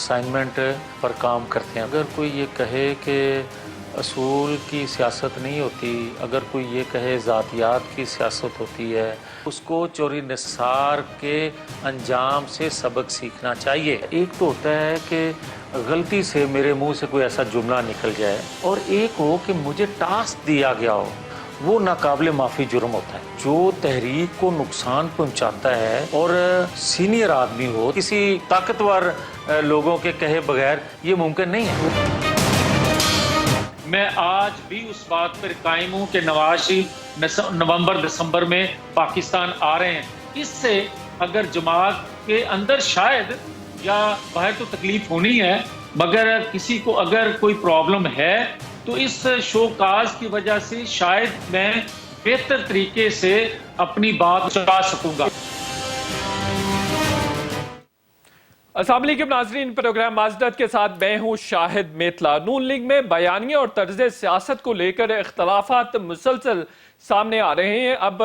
Assignment पर काम करते हैं। अगर कोई ये कहे कि असूल की सियासत नहीं होती, अगर कोई ये कहे ज़ातियात की सियासत होती है, उसको चोरी निसार के अंजाम से सबक सीखना चाहिए। एक तो होता है कि गलती से मेरे मुंह से कोई ऐसा जुमला निकल जाए, और एक हो कि मुझे टास्क दिया गया हो, वो नाकाबिले माफ़ी जुर्म होता है। जो तहरीक को नुकसान पहुंचाता है और सीनियर आदमी हो, किसी ताकतवर लोगों के कहे बगैर ये मुमकिन नहीं है। मैं आज भी उस बात पर कायम हूँ कि नवाज शरीफ नवंबर दिसंबर में पाकिस्तान आ रहे हैं। इससे अगर जमात के अंदर शायद या बाहर तो तकलीफ होनी है, मगर किसी को अगर कोई प्रॉब्लम है तो इस शोकाज की वजह से शायद मैं बेहतर तरीके से अपनी बात चला सकूंगा। अस्सलाम वालेकुम नाज़रीन, प्रोग्राम माज़दत के साथ मैं हूँ शाहिद मेतला। नून लीग में बयानिया और तर्ज सियासत को लेकर इख्तलाफात मुसलसल सामने आ रहे हैं। अब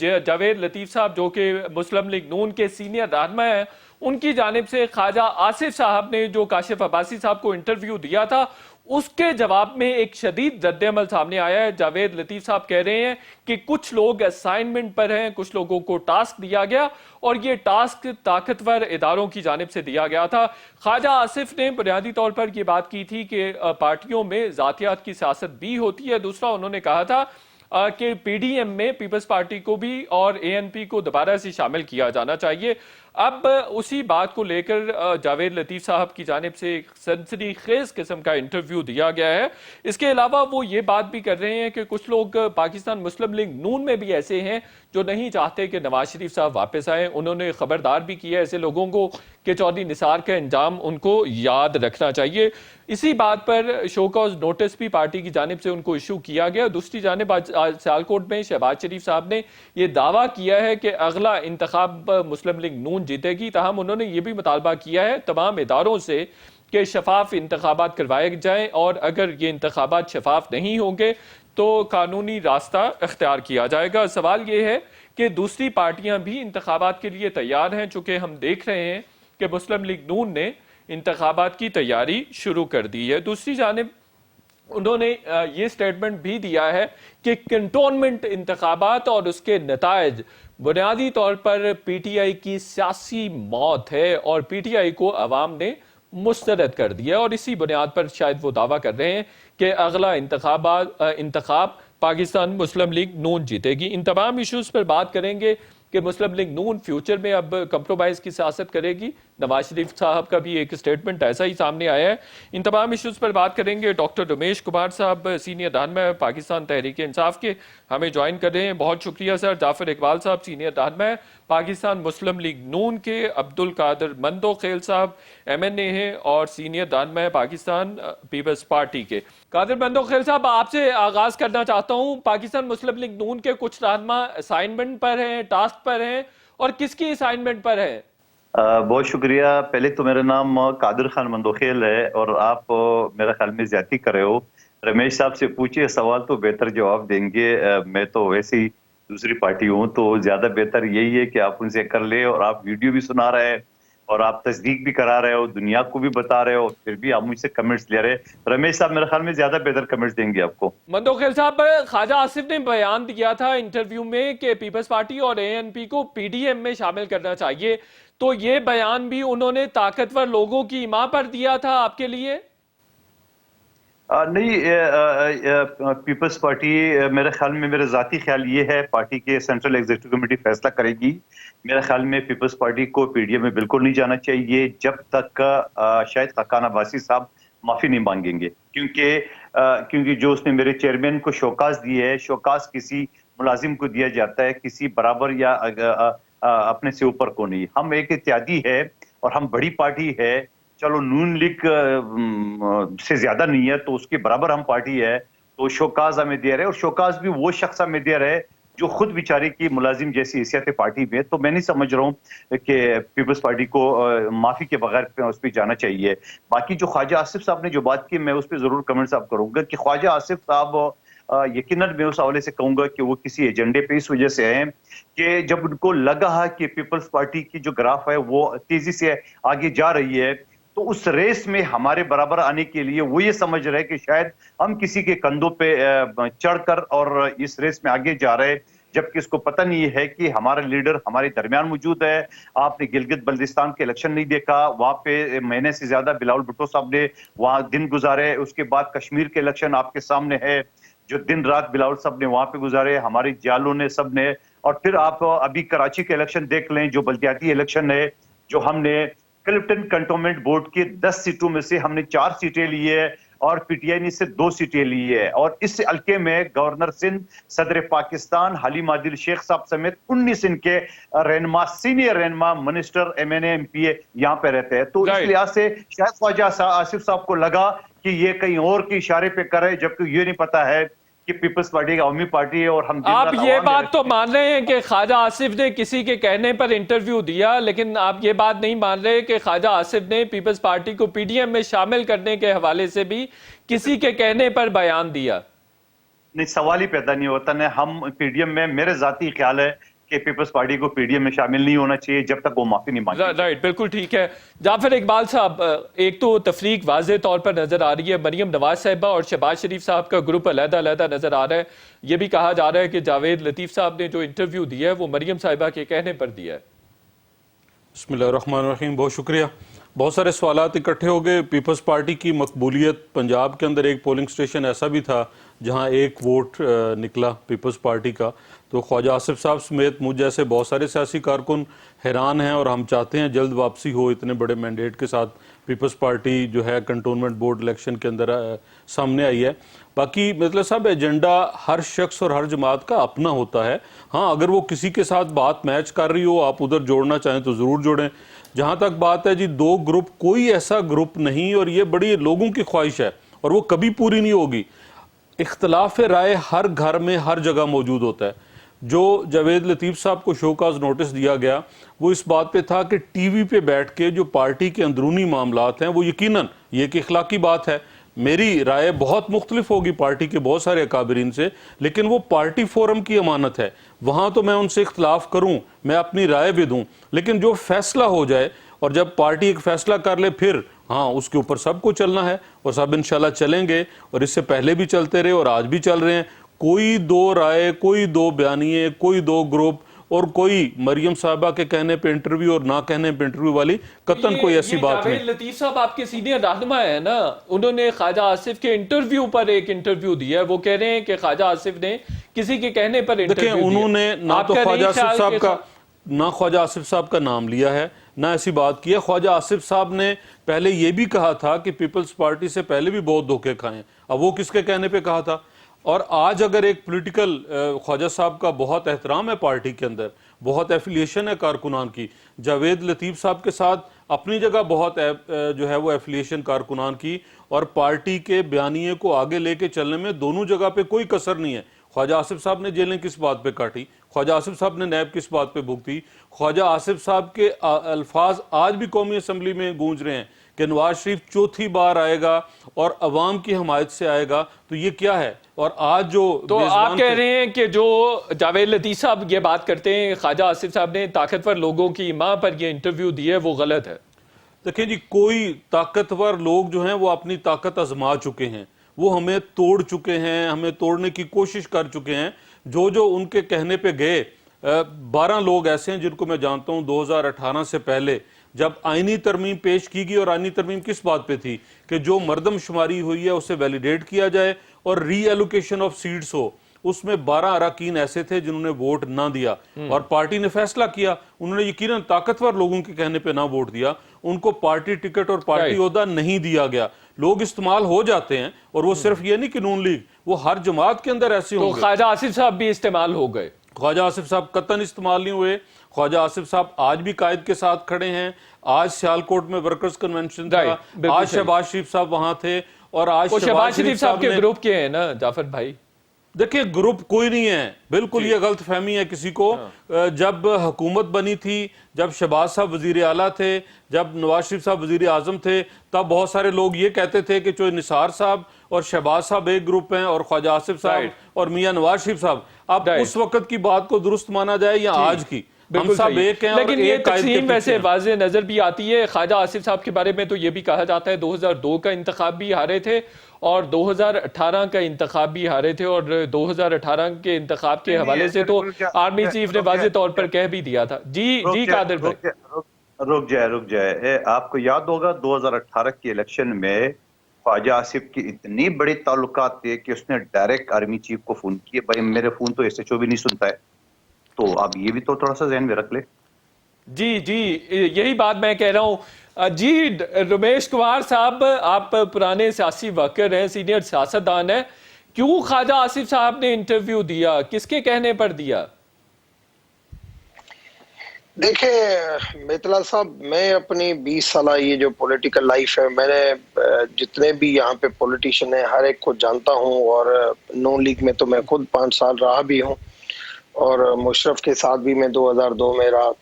जावेद लतीफ़ साहब जो कि मुस्लिम लीग नून के सीनियर रहनुमा हैं, उनकी जानिब से ख्वाजा आसिफ साहब ने जो काशिफ अब्बासी साहब को इंटरव्यू दिया था, उसके जवाब में एक शदीद रद्द-ए-अमल सामने आया है। जावेद लतीफ़ साहब कह रहे हैं कि कुछ लोग असाइनमेंट पर हैं, कुछ लोगों को टास्क दिया गया और ये टास्क ताकतवर इदारों की जानिब से दिया गया था। ख्वाजा आसिफ ने बुनियादी तौर पर यह बात की थी कि पार्टियों में जातियात की सियासत भी होती है। दूसरा, उन्होंने कहा था कि पीडीएम में पीपल्स पार्टी को भी और एएनपी को दोबारा से शामिल किया जाना चाहिए। अब उसी बात को लेकर जावेद लतीफ़ साहब की जानिब से एक सनसनीखेज किस्म का इंटरव्यू दिया गया है। इसके अलावा वो ये बात भी कर रहे हैं कि कुछ लोग पाकिस्तान मुस्लिम लीग नून में भी ऐसे हैं जो नहीं चाहते कि नवाज शरीफ साहब वापस आए। उन्होंने खबरदार भी किया ऐसे लोगों को कि चौधरी निसार का अंजाम उनको याद रखना चाहिए। इसी बात पर शोकॉज नोटिस भी पार्टी की जानिब से उनको इशू किया गया। दूसरी जानिब आज सियालकोट में शहबाज शरीफ साहब ने यह दावा किया है कि अगला इंतखाब मुस्लिम लीग नून जीतेगी। ताहम उन्होंने ये भी मुतालबा किया है तमाम इदारों से कि शफाफ इंतखाबात करवाए जाएं, और अगर ये इंतखाबात शफाफ नहीं होंगे तो कानूनी रास्ता इख्तियार किया जाएगा। सवाल ये है कि दूसरी पार्टियां भी इंतखाबात के लिए तैयार हैं, चूंकि हम देख रहे हैं कि मुस्लिम लीग नून ने इंतखाबात की तैयारी शुरू कर दी है। दूसरी जानिब उन्होंने ये स्टेटमेंट भी दिया है कि कंटोनमेंट इंतखाबात और उसके नतायज बुनियादी तौर पर पीटीआई की सियासी मौत है और पीटीआई को अवाम ने मुस्तरद कर दिया, और इसी बुनियाद पर शायद वो दावा कर रहे हैं कि अगला इंतखाब पाकिस्तान मुस्लिम लीग नून जीतेगी। इन तमाम इशूज पर बात करेंगे कि मुस्लिम लीग नून फ्यूचर में अब कंप्रोमाइज की सियासत करेगी। नवाज शरीफ साहब का भी एक स्टेटमेंट ऐसा ही सामने आया है। इन तमाम इशूज पर बात करेंगे। डॉक्टर रमेश कुमार साहब सीनियर रहनुमा पाकिस्तान तहरीक इंसाफ के हमें ज्वाइन कर रहे हैं, बहुत शुक्रिया सर। जाफर इकबाल साहब सीनियर रहनुमा पाकिस्तान मुस्लिम लीग नून के। अब्दुल कादिर मंदोखेल साहब MNA हैं और सीनियर रहनुमा पाकिस्तान पीपल्स पार्टी के। कादिर मंदोखेल साहब, आपसे आगाज करना चाहता हूं। पाकिस्तान मुस्लिम लीग नून के कुछ रहनुमा असाइनमेंट पर हैं, टास्क पर हैं, और किसकी असाइनमेंट पर है? बहुत शुक्रिया। पहले तो मेरा नाम कादिर खान मंदोखेल है और आप मेरा ख्याल में ज्यादती कर रहे हो। रमेश साहब से पूछिए सवाल तो बेहतर जवाब देंगे। मैं तो वैसे ही दूसरी पार्टी हूँ, तो ज्यादा बेहतर यही है कि आप उनसे कर ले। और आप वीडियो भी सुना रहे हैं और आप तस्दीक भी करा रहे हो, दुनिया को भी बता रहे हो, फिर भी आप मुझसे कमेंट्स ले रहे हैं। रमेश साहब मेरे ख्याल में ज्यादा बेहतर कमेंट्स देंगे आपको। मंदोखेल साहब, ख्वाजा आसिफ ने बयान दिया था इंटरव्यू में कि पीपल्स पार्टी और एएनपी को पीडीएम में शामिल करना चाहिए, तो ये बयान भी उन्होंने ताकतवर लोगों की इमा पर दिया था आपके लिए? नहीं, पीपल्स पार्टी मेरे ख्याल में, मेरा जाती ख्याल ये है, पार्टी के सेंट्रल एग्जीक्यूटिव कमेटी फैसला करेगी। मेरे ख्याल में पीपल्स पार्टी को पीडीएम में बिल्कुल नहीं जाना चाहिए जब तक शायद खाकान अब्बासी साहब माफी नहीं मांगेंगे, क्योंकि जो उसने मेरे चेयरमैन को शोकाज दी है, शोकाज किसी मुलाजिम को दिया जाता है, किसी बराबर या अपने से ऊपर को नहीं। हम एक इत्यादी है और हम बड़ी पार्टी है। चलो नून लीग से ज्यादा नहीं है तो उसके बराबर हम पार्टी है, तो शोकाज हमें दे रहे, और शोकाज भी वो शख्स हमें दे रहे जो खुद बेचारे की मुलाजिम जैसी हैसियत है पार्टी में। तो मैं नहीं समझ रहा हूँ कि पीपल्स पार्टी को माफी के बगैर उस पर जाना चाहिए। बाकी जो ख्वाजा आसिफ साहब ने जो बात की, मैं उस पर जरूर कमेंट्स आप करूंगा कि ख्वाजा आसिफ साहब यकीनन मैं उस हवाले से कहूंगा कि वो किसी एजेंडे पे इस वजह से हैं कि जब उनको लगा है कि पीपल्स पार्टी की जो ग्राफ है वो तेजी से आगे जा रही है, तो उस रेस में हमारे बराबर आने के लिए वो ये समझ रहे कि शायद हम किसी के कंधों पे चढ़कर और इस रेस में आगे जा रहे, जबकि इसको पता नहीं है कि हमारा लीडर हमारे दरमियान मौजूद है। आपने गिलगित बल्तिस्तान के इलेक्शन नहीं देखा, वहां पे महीने से ज्यादा बिलावल भुट्टो साहब ने वहां दिन गुजारे। उसके बाद कश्मीर के इलेक्शन आपके सामने है, जो दिन रात बिलावल साहब ने वहां पे गुजारे, हमारी जालों ने, सब ने। और फिर आप अभी कराची के इलेक्शन देख लें, जो बल्दियाती इलेक्शन है, जो हमने क्लिफ्टन कंटोनमेंट बोर्ड की 10 सीटों में से हमने 4 सीटें ली है और पीटीआई ने से 2 सीटें ली है। और इस हल्के में गवर्नर सिंध, सदर पाकिस्तान हालिम आदिल शेख साहब समेत 19 इनके रहनुमा, सीनियर रहनुमा, मिनिस्टर, एमएनए, एमपीए यहाँ पे रहते हैं। तो इस लिहाज से शायद ख्वाजा आसिफ साहब को लगा कि ये कहीं और के इशारे पे करे, जबकि ये नहीं पता है कि पीपल्स पार्टी एक अवामी पार्टी है। और हम आप ये बात तो मान रहे हैं कि ख्वाजा आसिफ ने किसी के कहने पर इंटरव्यू दिया, लेकिन आप ये बात नहीं मान रहे कि ख्वाजा आसिफ ने पीपल्स पार्टी को पीडीएम में शामिल करने के हवाले से भी किसी के कहने पर बयान दिया? नहीं, सवाल ही पैदा नहीं होता ना। हम पीडीएम में, मेरे जाती ख्याल है कि पीपल्स पार्टी को पीडीएम में शामिल नहीं होना चाहिए जब तक वो माफी नहीं मांगे। राइट, बिल्कुल ठीक है। जाफर इकबाल साहब, एक तो तफरीक वाज़े तौर पर नजर आ रही है, मरियम नवाज साहिबा और शहबाज शरीफ साहब का ग्रुप अलग-अलग नजर आ रहा है। यह भी कहा जा रहा है कि जावेद लतीफ साहब ने जो इंटरव्यू दिया है वो मरियम साहिबा के कहने पर दिया है। बिस्मिल्लाहिर्रहमानिर्रहीम, बहुत शुक्रिया। बहुत सारे सवालात इकट्ठे हो गए। पीपल्स पार्टी की मकबूलियत, पंजाब के अंदर एक पोलिंग स्टेशन ऐसा भी था जहां एक वोट निकला पीपल्स पार्टी का। तो ख्वाजा आसिफ साहब समेत मुझ जैसे बहुत सारे सियासी कारकुन हैरान हैं और हम चाहते हैं जल्द वापसी हो इतने बड़े मैंडेट के साथ। पीपल्स पार्टी जो है कंटोनमेंट बोर्ड इलेक्शन के अंदर सामने आई है। बाकी मतलब साहब, एजेंडा हर शख्स और हर जमात का अपना होता है। हाँ, अगर वो किसी के साथ बात मैच कर रही हो, आप उधर जोड़ना चाहें तो ज़रूर जोड़ें। जहाँ तक बात है जी, 2 ग्रुप, कोई ऐसा ग्रुप नहीं, और ये बड़ी लोगों की ख्वाहिश है और वो कभी पूरी नहीं होगी। इख्तलाफ राय हर घर में हर जगह मौजूद होता है। जो जावेद लतीफ़ साहब को शोकाज नोटिस दिया गया वो इस बात पे था कि टीवी पे बैठ के जो पार्टी के अंदरूनी मामलात हैं, वो यकीनन ये एक इखलाकी बात है। मेरी राय बहुत मुख्तलिफ होगी पार्टी के बहुत सारे अकाबरीन से, लेकिन वो पार्टी फोरम की अमानत है। वहाँ तो मैं उनसे इख्तलाफ करूँ, मैं अपनी राय भी दूँ, लेकिन जो फैसला हो जाए और जब पार्टी एक फैसला कर ले, फिर हाँ, उसके ऊपर सबको चलना है और सब इंशाल्लाह चलेंगे। और इससे पहले भी चलते रहे और आज भी चल रहे हैं। कोई 2 राय, कोई 2 बयानिए, कोई 2 ग्रुप और कोई मरियम साहबा के कहने पे इंटरव्यू और ना कहने पे इंटरव्यू वाली कतन कोई ऐसी बात नहीं। लतीफ साहब आपके सीनियर रहनुमा है ना, उन्होंने ख्वाजा आसिफ के इंटरव्यू पर एक इंटरव्यू दिया है। वो कह रहे हैं कि ख्वाजा आसिफ ने किसी के कहने पर इंटरव्यू दिया। उन्होंने ना तो ख्वाजा आसिफ साहब का, ना ख्वाजा आसिफ साहब का नाम लिया है, ना ऐसी बात की है। ख्वाजा आसिफ साहब ने पहले ये भी कहा था कि पीपल्स पार्टी से पहले भी बहुत धोखे खाए। अब वो किसके कहने पे कहा था? और आज अगर एक पॉलिटिकल, ख्वाजा साहब का बहुत एहतराम है पार्टी के अंदर, बहुत एफिलिएशन है कारकुनान की। जावेद लतीफ़ साहब के साथ अपनी जगह बहुत जो है वो एफिलिएशन कारकुनान की, और पार्टी के बयानिए को आगे लेके चलने में दोनों जगह पे कोई कसर नहीं है। ख्वाजा आसिफ साहब ने जेलें किस बात पे काटी, ख्वाजा आसिफ साहब ने नैब किस बात पे भुगती। ख्वाजा आसिफ साहब के अल्फाज आज भी कौमी असम्बली में गूंज रहे हैं कि नवाज शरीफ चौथी बार आएगा और अवाम की हमायत से आएगा। तो ये क्या है? और आज जो तो आप कह रहे हैं कि जो जावेद लतीफ़ साहब ये बात करते हैं ख्वाजा आसिफ साहब ने ताकतवर लोगों की मां पर ये इंटरव्यू दिया है, वो गलत है? देखिए जी, कोई ताकतवर लोग जो हैं वो अपनी ताकत आजमा चुके हैं, वो हमें तोड़ चुके हैं, हमें तोड़ने की कोशिश कर चुके हैं। जो उनके कहने पे गए, 12 लोग ऐसे हैं जिनको मैं जानता हूं 2018 से पहले जब आईनी तरमीम पेश की गई, और आईनी तरमीम किस बात पे थी कि जो मर्दमशुमारी हुई है उसे वैलिडेट किया जाए और री एलोकेशन ऑफ सीट्स हो। उसमें 12 अरकान ऐसे थे जिन्होंने वोट ना दिया और पार्टी ने फैसला किया। उन्होंने यकीनन ताकतवर लोगों के कहने पे ना वोट दिया, उनको पार्टी टिकट और पार्टी ओहदा नहीं दिया गया। लोग इस्तेमाल हो जाते हैं, और वो सिर्फ ये नहीं कि नून लीग, वो हर जमात के अंदर ऐसे होंगे। तो ख्वाजा आसिफ साहब भी इस्तेमाल हो गए? ख्वाजा आसिफ साहब कतन इस्तेमाल नहीं हुए। ख्वाजा आसिफ साहब आज भी कायद के साथ खड़े हैं। आज सियालकोट में वर्कर्स कन्वेंशन था, आज शहबाज शरीफ साहब वहां थे, और आज शहबाज शरीफ साहब के ग्रुप के हैं ना जाफर भाई? देखिए, ग्रुप कोई नहीं है, बिल्कुल ये गलत फहमी है किसी को। जब हुकूमत बनी थी, जब शहबाज साहब वजीर आला थे, जब नवाज शरीफ साहब वजीर आजम थे, तब बहुत सारे लोग ये कहते थे कि जो निसार साहब और शहबाज साहब एक ग्रुप हैं और ख्वाजा आसिफ साहब और मियां नवाज शरीफ साहब। अब उस वक्त की बात को दुरुस्त माना जाए या आज की, बिल्कुल सब सही। एक हैं और लेकिन ये एक कायद के तकसीम पीछे वैसे हैं। वाज़ेह नजर भी आती है। ख्वाजा आसिफ साहब के बारे में तो ये भी कहा जाता है 2002 का इंतखाब भी हारे थे और 2018 का इंतखाब भी हारे थे, और 2018 के इंतखाब के नहीं नहीं हवाले से ऐसे तो रुक जा, आर्मी चीफ ने रुक वाज़ेह तौर जा, पर कह भी दिया था। जी रुक जी जाए कादिर भाई। रुक जाए रुक जाए आपको याद होगा 2018 के इलेक्शन में ख्वाजा आसिफ की इतनी बड़ी ताल्लुकात थे कि उसने डायरेक्ट आर्मी चीफ को फोन किए, भाई मेरे फोन तो एसएचओ भी नहीं सुनता है। तो आप ये भी तो थोड़ा सा ध्यान में रख ले। जी जी, यही बात मैं कह रहा हूँ। जी रमेश कुमार साहब, आप पुराने सियासी वर्कर हैं, सीनियर सियासतदान हैं, क्यों ख्वाजा आसिफ साहब ने इंटरव्यू दिया, किसके कहने पर दिया? देखिए मेतला साहब, मैं अपनी 20 साल ये जो पॉलिटिकल लाइफ है, मैंने जितने भी यहाँ पे पॉलिटिशियन है हर एक को जानता हूँ, और नून लीग में तो मैं खुद 5 साल रहा भी हूँ, और मुशर्रफ के साथ भी मैं 2002 में रहा।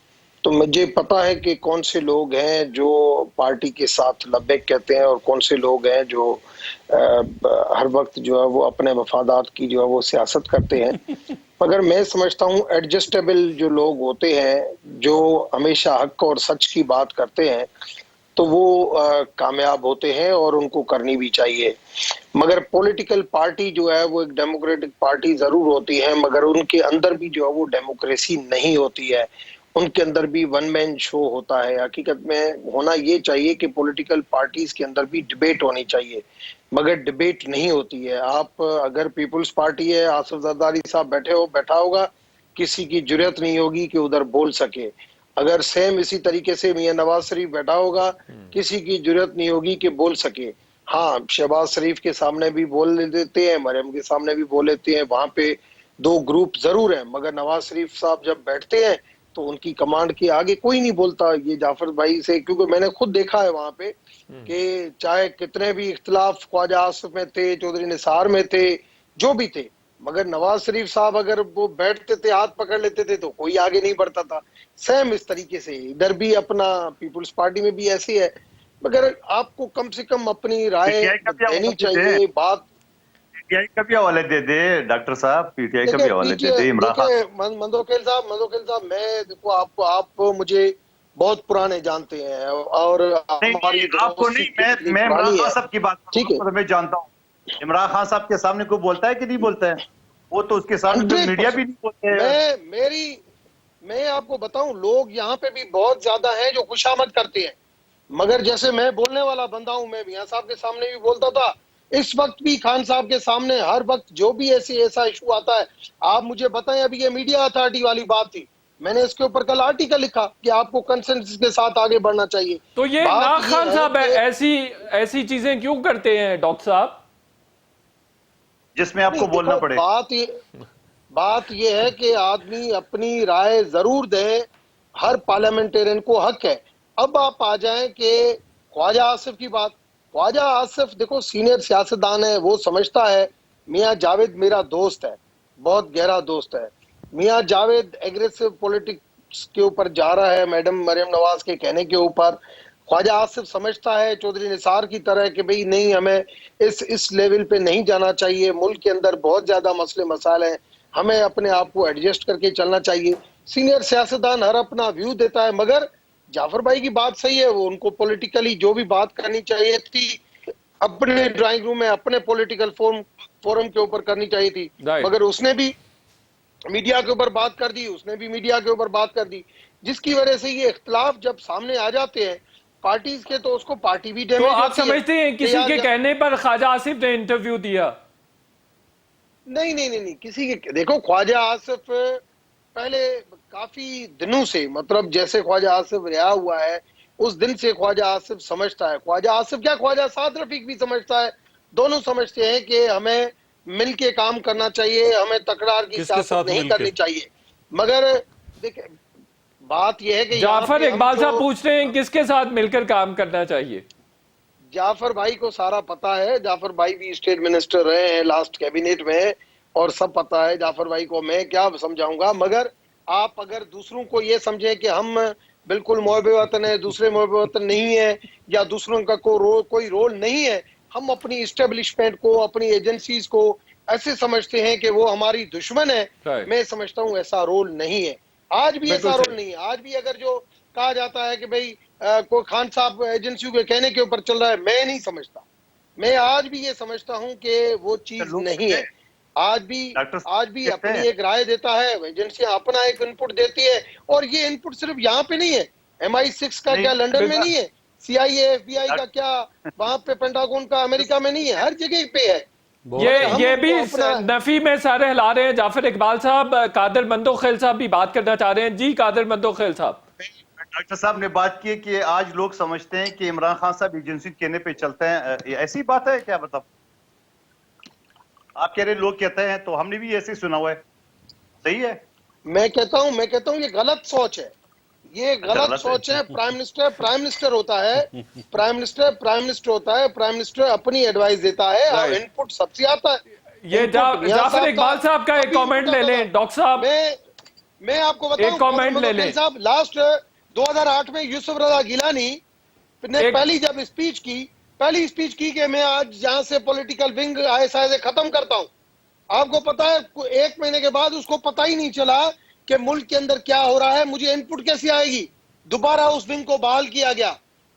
तो मुझे पता है कि कौन से लोग हैं जो पार्टी के साथ लब्बैक कहते हैं और कौन से लोग हैं जो हर वक्त जो है वो अपने मफादात की जो है वो सियासत करते हैं। मगर मैं समझता हूँ एडजस्टेबल जो लोग होते हैं, जो हमेशा हक और सच की बात करते हैं, तो वो कामयाब होते हैं और उनको करनी भी चाहिए। मगर पॉलिटिकल पार्टी जो है वो एक डेमोक्रेटिक पार्टी जरूर होती है, मगर उनके अंदर भी जो है वो डेमोक्रेसी नहीं होती है, उनके अंदर भी वन मैन शो होता है। हकीकत में होना ये चाहिए कि पॉलिटिकल पार्टीज के अंदर भी डिबेट होनी चाहिए, मगर डिबेट नहीं होती है। आप अगर पीपुल्स पार्टी है, आसिफ जरदारी साहब बैठा होगा, किसी की जुर्रत नहीं होगी कि उधर बोल सके। अगर सेम इसी तरीके से मियां नवाज शरीफ बैठा होगा, किसी की जुर्रत नहीं होगी कि बोल सके। हाँ, शहबाज शरीफ के सामने भी बोल देते हैं, मरियम के सामने भी बोल लेते हैं, वहां पे 2 ग्रुप जरूर है, मगर नवाज शरीफ साहब जब बैठते हैं तो उनकी कमांड के आगे कोई नहीं बोलता। ये जाफर भाई से, क्योंकि मैंने खुद देखा है वहां पे कि चाहे कितने भी इख्तिलाफ ख्वाजा आसिफ में थे, चौधरी निसार में थे, जो भी थे, मगर नवाज शरीफ साहब अगर वो बैठते थे, हाथ पकड़ लेते थे, तो कोई आगे नहीं बढ़ता था। सेम इस तरीके से इधर भी अपना पीपुल्स पार्टी में भी ऐसी है। मगर आपको कम से कम अपनी राय देनी चाहिए। बात पीटीआई का भी हवाले दे दे डॉक्टर साहब, पीटीआई का भी हवाले दे दे। इमरान खान मंदोखेल साहब, मैं देखो आप मुझे बहुत पुराने जानते हैं और हमारी आपको नहीं, मैं इमरान खान साहब की बात ठीक है, तो मैं जानता हूँ। इमरान खान साहब के सामने कोई बोलता है कि नहीं बोलता है? वो तो उसके सामने तो मीडिया भी नहीं बोलते हैं। मैं आपको बताऊं, लोग यहाँ पे भी बहुत ज्यादा हैं जो खुशामद करते हैं, मगर जैसे मैं बोलने वाला बंदा हूं, मैं मियां साहब के सामने भी बोलता था, इस वक्त भी खान साहब के सामने हर वक्त जो भी ऐसा इशू आता है, आप मुझे बताएं। अभी ये मीडिया अथॉरिटी वाली बात थी, मैंने इसके ऊपर कल आर्टिकल लिखा कि आपको कंसेंसस के साथ आगे बढ़ना चाहिए। तो ये ना खान साहब ऐसी चीजें क्यों करते हैं डॉक्टर साहब, जिसमें आपको बोलना पड़े? बात ये है कि आदमी अपनी राय जरूर दे, हर पार्लियामेंटेरियन को हक है। अब आप आ जाएं कि ख्वाजा आसिफ की बात। ख्वाजा आसिफ देखो सीनियर सियासतदान है, वो समझता है मियां जावेद मेरा दोस्त है, बहुत गहरा दोस्त है। मियां जावेद एग्रेसिव पॉलिटिक्स के ऊपर जा रहा है मैडम मरियम नवाज के कहने के ऊपर। ख्वाजा आसिफ समझता है चौधरी निसार की तरह कि भाई नहीं, हमें इस लेवल पे नहीं जाना चाहिए, मुल्क के अंदर बहुत ज्यादा मसले मसाइल हैं, हमें अपने आप को एडजस्ट करके चलना चाहिए। सीनियर सियासतदान हर अपना व्यू देता है, मगर जाफर भाई की बात सही है, वो उनको पॉलिटिकली जो भी बात करनी चाहिए थी अपने ड्राइंग रूम में, अपने पॉलिटिकल फोरम के ऊपर करनी चाहिए थी, मगर उसने भी मीडिया के ऊपर बात कर दी, उसने भी मीडिया के ऊपर बात कर दी, जिसकी वजह से ये इख्तिलाफ जब सामने आ जाते हैं पार्टीज के, तो उसको पार्टी भी डैमेज तो आप समझते हैं किसी के कहने पर ख्वाजा आसिफ ने इंटरव्यू दिया? नहीं, किसी के, देखो ख्वाजा आसिफ पहले काफी दिनों से, मतलब जैसे ख्वाजा आसिफ रिहा हुआ है उस दिन से ख्वाजा आसिफ समझता है, ख्वाजा आसिफ क्या ख्वाजा साद रफीक भी समझता है, दोनों समझते हैं कि हमें मिलके काम करना चाहिए, हमें तकरार की सियासत नहीं करनी चाहिए। मगर देखिए बात यह है कि जाफर इकबाल साहब पूछ रहे हैं किसके साथ मिलकर काम करना चाहिए? जाफर भाई को सारा पता है, जाफर भाई भी स्टेट मिनिस्टर रहे हैं लास्ट कैबिनेट में, और सब पता है जाफर भाई को, मैं क्या समझाऊंगा। मगर आप अगर दूसरों को ये समझें कि हम बिल्कुल मुहब्बे वतन है, दूसरे मुहब्बे वतन नहीं है, या दूसरों का कोई रोल नहीं है, हम अपनी इस्टेब्लिशमेंट को, अपनी एजेंसीज को ऐसे समझते हैं कि वो हमारी दुश्मन है, मैं समझता हूँ ऐसा रोल नहीं है। आज भी ऐसा बिल्कुल रोल नहीं है। आज भी अगर जो कहा जाता है कि भाई कोई खान साहब एजेंसियों के कहने के ऊपर चल रहा है, मैं नहीं समझता। मैं आज भी ये समझता हूं कि वो चीज लोग नहीं है। आज डॉक्टर भी कहते अपनी हैं एक राय देता है, एजेंसियां अपना एक इनपुट देती है, और ये इनपुट सिर्फ यहाँ पे नहीं है। MI6 का नहीं, क्या लंदन में बिल्कुल। नहीं है? CIA FBI का क्या वहां पे पेंटागन का अमेरिका में नहीं है? हर जगह पे है। मगर हम ये भी अपना नफी में सारे हिला रहे हैं। जाफर इकबाल साहब, कादर मंदोखेल साहब भी बात करना चाह रहे हैं। जी कादर मंदोखेल साहब। डॉक्टर साहब ने बात की कि आज लोग समझते हैं कि इमरान खान साहब एजेंसी कहने पे चलते हैं। ये ऐसी बात है क्या? मतलब आप कह रहे लोग कहते हैं, तो हमने भी ऐसे ही सुना हुआ है। सही है। मैं कहता हूं ये गलत सोच है। ये गलत सोच है। प्राइम मिनिस्टर होता है। प्राइम मिनिस्टर होता है। प्राइम मिनिस्टर अपनी एडवाइस देता है और Right. इनपुट सबसे आता है। ये इनपुट मियां जाफर इकबाल साहब का एक कभी कमेंट इनपुट ले आता लें था। डॉक्टर साहब। मैं आपको बताऊं, एक comment कादर ले मंदोखेल लें। साहब, लास्ट 2008 में यूसुफ रजा गिलानी ने एक- पहली स्पीच की कि मैं आज यहां से पॉलिटिकल विंग ISI से खत्म करता हूं। आपको पता है 1 महीने के बाद उसको पता ही नहीं चला कि मुल्क के अंदर क्या हो रहा है, मुझे इनपुट कैसे आएगी। दोबारा उस विंग को बहाल किया गया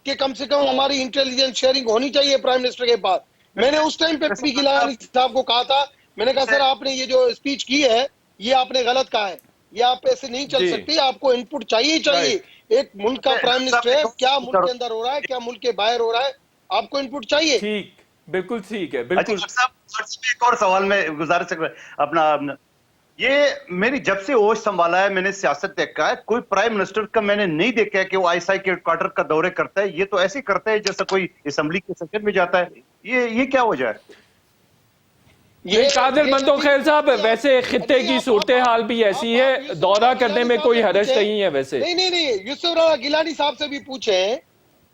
कि कम से कम हमारी इंटेलिजेंस शेयरिंग होनी चाहिए प्राइम मिनिस्टर के पास। मैंने उस टाइम पे भी गिलानी साहब को कहा था, मैंने कहा सर आपने ये जो स्पीच की है ये आपने गलत कहा है, ये आप ऐसे नहीं चल जी। सकती, आपको इनपुट चाहिए ही चाहिए। एक मुल्क का प्राइम मिनिस्टर है, क्या मुल्क के अंदर हो रहा है, क्या मुल्क के बाहर हो रहा है, आपको इनपुट चाहिए। ठीक, बिल्कुल ठीक है, अच्छा बिल्कुल। डॉक्टर साहब, एक और सवाल में गुजारिश अपना ये मेरी जब से होश संभाला है मैंने सियासत देखा है, कोई प्राइम मिनिस्टर का मैंने नहीं देखा है कि वो ISI के क्वार्टर का दौरे करता है। ये तो ऐसे करता है जैसे कोई असेंबली के सेशन में जाता है। ये क्या वजह है? ये कादिर मंदोखेल साहब, वैसे खित्ते की सूरत हाल भी ऐसी है, दौरा करने में कोई हरज नहीं है वैसे। नहीं, यूसुफ रजा गिलानी साहब से भी पूछें,